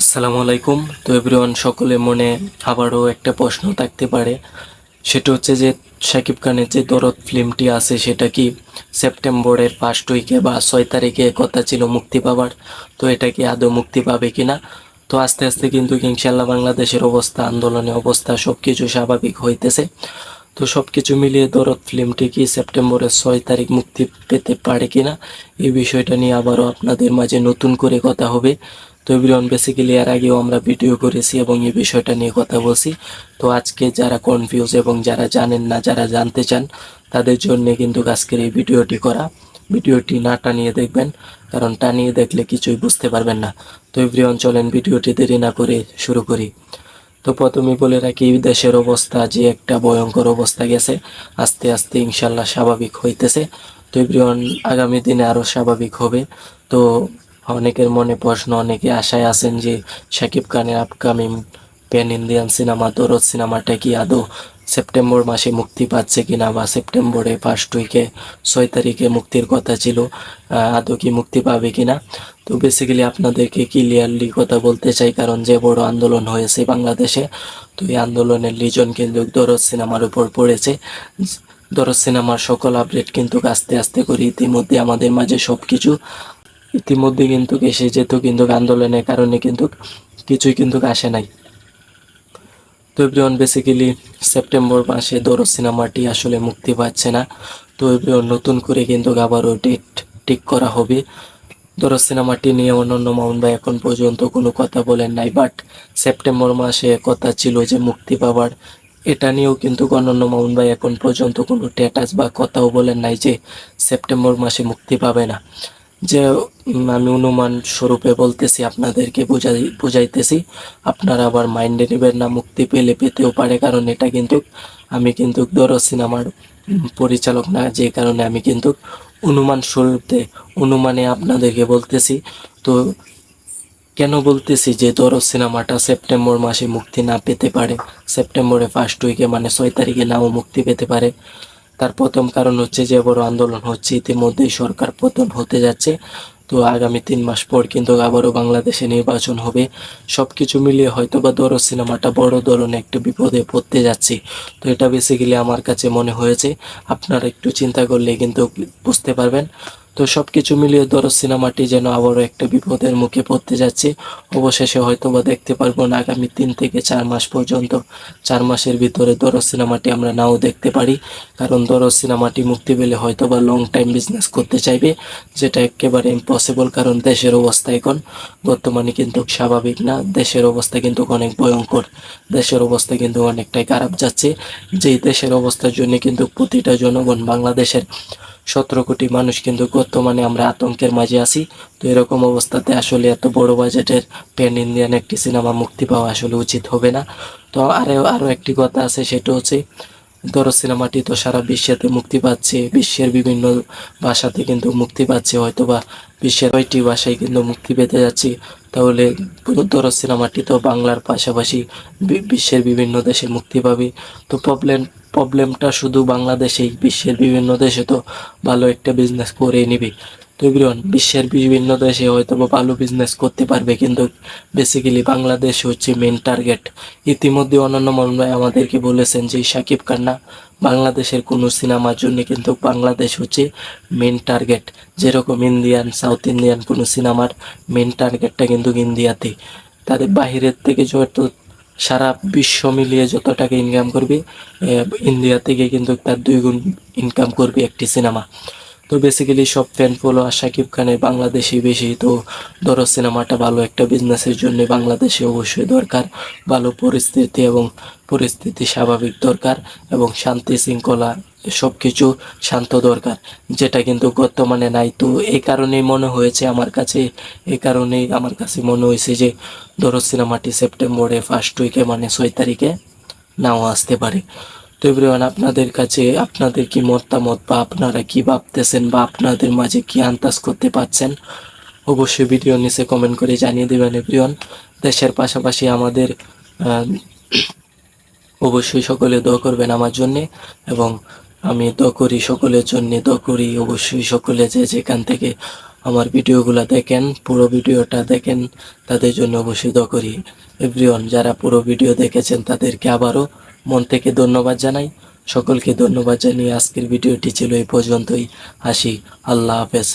আসসালামু আলাইকুম। তো এভরিওয়ান, সকলে মনে আবারও একটা প্রশ্ন থাকতে পারে, সেটা হচ্ছে যে শাকিব খানের যে দরদ ফিল্মটি আছে সেটা কি সেপ্টেম্বরের ফার্স্ট উইকে বা 6 তারিখে কথা ছিল মুক্তি পাবার, তো এটা কি আদৌ মুক্তি পাবে কিনা? তো আস্তে আস্তে কিন্তু ইনশাল্লাহ বাংলাদেশের অবস্থা, আন্দোলনের অবস্থা সবকিছু স্বাভাবিক হইতেছে। তো সবকিছু মিলিয়ে দরদ ফিল্মটি কি সেপ্টেম্বরের 6 তারিখ মুক্তি পেতে পারে কিনা, এই বিষয়টা নিয়ে আবারও আপনাদের মাঝে নতুন করে কথা হবে। তো এভরিওয়ান, বেসিক্যালি এর আগেও আমরা ভিডিও করেছি এবং এই বিষয়টা নিয়ে কথা বলছি। তো আজকে যারা কনফিউজ এবং যারা জানেন না, যারা জানতে চান, তাদের জন্য কিন্তু আজকের এই ভিডিওটি করা। ভিডিওটি না টানিয়ে দেখবেন, কারণ টানিয়ে দেখলে কিছুই বুঝতে পারবেন না। তো এভরিওয়ান, চলেন ভিডিওটি দেরি না করে শুরু করি। তো প্রথমেই বলে রাখি, দেশের অবস্থা যে একটা ভয়ঙ্কর অবস্থা গেছে, আস্তে আস্তে ইনশাল্লাহ স্বাভাবিক হইতেছে। তো এভরিওয়ান, আগামী দিনে আরও স্বাভাবিক হবে। তো অনেকের মনে প্রশ্ন, অনেকে আশায় আছেন যে শাকিব খানের আপকামিং প্যান ইন্ডিয়ান সিনেমা দরদ সিনেমাটা কি আদৌ সেপ্টেম্বর মাসে মুক্তি পাচ্ছে কিনা, বা সেপ্টেম্বরে ফার্স্ট উইকে 6 তারিখে মুক্তির কথা ছিল, আদৌ কি মুক্তি পাবে কিনা। তো বেসিক্যালি আপনাদেরকে ক্লিয়ারলি কথা বলতে চাই, কারণ যে বড় আন্দোলন হয়েছে বাংলাদেশে, তো এই আন্দোলনের লিজন কিন্তু দরদ সিনেমার উপর পড়েছে। দরদ সিনেমার সকল আপডেট কিন্তু আস্তে আস্তে করে ইতিমধ্যে আমাদের মাঝে সবকিছু ইতিমধ্যে কিন্তু এসে যেত, কিন্তু আন্দোলনের কারণে কিন্তু কিছুই কিন্তু আসে নাই। তো এভরিওয়ান, বেসিক্যালি সেপ্টেম্বর মাসে দরদ সিনেমাটি আসলে মুক্তি পাচ্ছে না। তো এভরিওয়ান, নতুন করে কিন্তু আবারও ডেট ঠিক করা হবে। দরদ সিনেমাটি নিয়ে অন্যান্য মামুন ভাই এখন পর্যন্ত কোনো কথা বলেন নাই, বাট সেপ্টেম্বর মাসে কথা ছিল যে মুক্তি পাবার, এটা নিয়েও কিন্তু অন্যান্য মামুন ভাই এখন পর্যন্ত কোনো স্ট্যাটাস বা কথাও বলেন নাই যে সেপ্টেম্বর মাসে মুক্তি পাবে না। যে আমি অনুমান স্বরূপে বলতেছি, আপনাদেরকে বুঝাইতেছি, আপনারা আবার মাইন্ডে নেবেন না, মুক্তি পেলে পেতেও পারে, কারণ এটা কিন্তু আমি কিন্তু দরদ সিনেমার পরিচালক না, যে কারণে আমি কিন্তু অনুমান স্বরূপে অনুমানে আপনাদেরকে বলতেছি। তো কেন বলতেছি যে দরদ সিনেমাটা সেপ্টেম্বর মাসে মুক্তি না পেতে পারে, সেপ্টেম্বরে ফার্স্ট উইকে মানে 6 তারিখে নাও মুক্তি পেতে পারে, তার প্রথম কারণ হচ্ছে যে বড় আন্দোলন হচ্ছে, ইতিমধ্যেই সরকার পতন হতে যাচ্ছে। তো আগামী 3 মাস পর কিন্তু আবারও বাংলাদেশে নির্বাচন হবে। সব কিছু মিলিয়ে হয়তো বা দরদ সিনেমাটা বড় ধরনের একটা বিপদে পড়তে যাচ্ছে। তো এটা বেসিক্যালি আমার কাছে মনে হয়েছে, আপনারা একটু চিন্তা করলে কিন্তু বুঝতে পারবেন। তো সব কিছু মিলিয়ে দরদ সিনেমাটি যেন আবারও একটা বিপদের মুখে পড়তে যাচ্ছে। অবশেষে হয়তো বা দেখতে পারবো না আগামী 3 থেকে 4 মাস পর্যন্ত। 4 মাসের ভিতরে দরদ সিনেমাটি আমরা নাও দেখতে পারি, কারণ দরদ সিনেমাটি মুক্তি পেলে হয়তো বা লং টাইম বিজনেস করতে চাইবে, যেটা একেবারে ইম্পসিবল, কারণ দেশের অবস্থা এখন বর্তমানে কিন্তু স্বাভাবিক না। দেশের অবস্থা কিন্তু অনেক ভয়ঙ্কর, দেশের অবস্থা কিন্তু অনেকটাই খারাপ যাচ্ছে। যেই দেশের অবস্থার জন্য কিন্তু প্রতিটা জনগণ, বাংলাদেশের 17 কোটি মানুষ কিন্তু বর্তমানে আমরা আতঙ্কের মাঝে আছি। তো এরকম অবস্থাতে আসলে এত বড় বাজেটের প্যান ইন্ডিয়ান একটি সিনেমা মুক্তি পাওয়া আসলে উচিত হবে না। তো আরও একটি কথা আছে, সেটা হচ্ছে দরদ সিনেমাটি তো সারা বিশ্বেতে মুক্তি পাচ্ছে, বিশ্বের বিভিন্ন ভাষাতে কিন্তু মুক্তি পাচ্ছে, হয়তোবা বিশ্বের 6টি ভাষায় কিন্তু মুক্তি পেতে যাচ্ছে। তাহলে দরদ সিনেমাটি তো বাংলার পাশাপাশি বিশ্বের বিভিন্ন দেশে মুক্তি পাবে। তো প্রবলেমটা শুধু বাংলাদেশেই, বিশ্বের বিভিন্ন দেশে তো ভালো একটা বিজনেস করে নিবে। তো এভরিওয়ান, বিশ্বের বিভিন্ন দেশে হয়তো বা ভালো বিজনেস করতে পারবে, কিন্তু বেসিক্যালি বাংলাদেশ হচ্ছে মেন টার্গেট। ইতিমধ্যে অন্যান্য মন্ত্রী আমাদেরকে বলেছেন যে শাকিব খান্না বাংলাদেশের কোনো সিনেমার জন্য কিন্তু বাংলাদেশ হচ্ছে মেন টার্গেট। যেরকম ইন্ডিয়ান, সাউথ ইন্ডিয়ান কোনো সিনেমার মেন টার্গেটটা কিন্তু ইন্ডিয়াতে, তাদের বাহিরের থেকে যত সারা বিশ্ব মিলিয়ে যত টাকা ইনকাম করবে, ইন্ডিয়া থেকে কিন্তু তার 2 গুণ ইনকাম করবে একটি সিনেমা। তো বেসিক্যালি সব ফ্যান ফলোয়ার শাকিব খানের বাংলাদেশি বেশি। তো ধরো সিনেমাটা ভালো একটা বিজনেসের জন্য বাংলাদেশে অবশ্যই দরকার, ভালো পরিস্থিতি এবং পরিস্থিতি স্বাভাবিক দরকার, এবং শান্তি শৃঙ্খলা সব কিছু শান্ত দরকার, যেটা কিন্তু বর্তমানে নাই। তো এই কারণেই মনে হয়েছে আমার কাছে, এই কারণেই আমার কাছে মনে হয়েছে যে ধরো সিনেমাটি সেপ্টেম্বরে ফার্স্ট উইকে মানে 6 তারিখে নাও আসতে পারে। তো এভরিওয়ান, আপনাদের কাছে আপনাদের কি মতামত, বা আপনারা কি ভাবতেছেন, বা আপনাদের মাঝে কি আন্দাজ করতে পারছেন, অবশ্যই ভিডিও নিচে কমেন্ট করে জানিয়ে দেবেন এভরিওয়ান। দেশের পাশাপাশি আমাদের অবশ্যই সকলে দোয়া করবেন আমার জন্যে, এবং আমি দোয়া করি সকলের জন্য, দোয়া করি অবশ্যই সকলে যে যেখান থেকে আমার ভিডিওগুলো দেখেন, পুরো ভিডিওটা দেখেন, তাদের জন্য অবশ্যই দোয়া করি। এভরিওয়ান, যারা পুরো ভিডিও দেখেছেন তাদেরকে আবারও মন থেকে ধন্যবাদ জানাই। সকলকে ধন্যবাদ জানিয়ে আজকের ভিডিওটি ছিল এই পর্যন্তই। আসি, আল্লাহ হাফেজ।